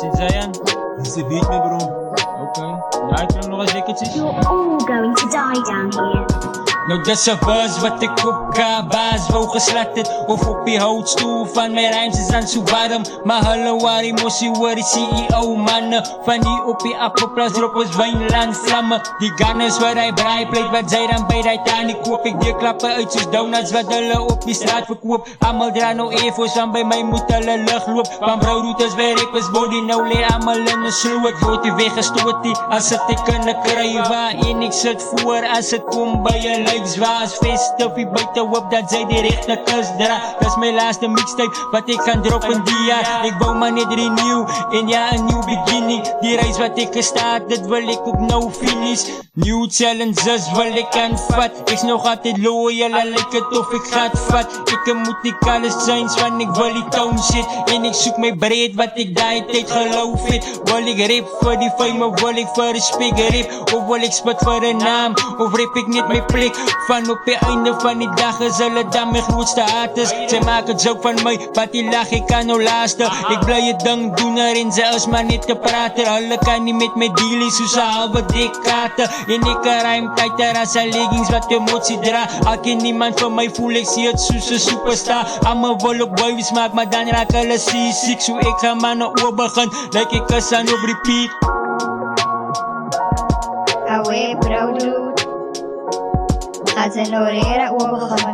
Zit zij aan? Ze weet me bro. Oké. Ja, ik wil nog eens lekkertjes. You're all going to die down here. Nou, dat is een buzz wat ik op kabaas wou geslat het. Of op die houtstoel van mijn rijms is aan zo warm. Maar hallo, waar emotie word die CEO mannen. Van die op die appelplas droppers wijnland vlammen. Die gunners waar hij braaipleit wat zij dan bij die tani koop. Ik die klappen uit soos donuts wat hulle op die straat verkoop. Allemaal dra nou evo's aan bij mij moet hulle lucht loop. Van brouwroutes bij rappers body nou lee allemaal in een sloot. Ik word die weggestoot die als het ik kunnen krijgen. Waarin ik zit voor als het komt bij je lijf zwaar als feeststuffie buiten op dat zij die rechte kus dra. Dat is mijn laatste mixtape wat ik gaan droppen die jaar. Ik bouw maar net renew en ja een nieuw beginning. Die reis wat ik gestart, dat wil ik ook nou finish. New challenges wil ik aanvat. Ik is nog altijd loyal, al ik het of ik ga het vat. Ik moet niet alles zijn, want ik wil die town shit. En ik zoek mijn breed wat ik die tijd geloof het. Wil ik rap voor die fame of wil ik voor de speaker rap. Of wil ik spot voor een naam, of rap ik niet mijn plek. Van op het einde van die dag is hulle dan mijn grootste haters. Zij maken het joke van mij, wat die lach ik kan nou laatste. Ik blij je ding doen erin, ze is maar niet te praten. Hulle kan niet met mij dealen, soos een halve dekade. En ik ruim tighter als een leggings wat emotie dra. Al ken niemand van mij voel ik zie het soos een superstar. Allemaal wil op boys maak, maar dan raak hulle seasick. Zo ik ga maar naar oor begin, like ik is aan op repeat. Awe bro dude. Gaat zijn orera oorbegaan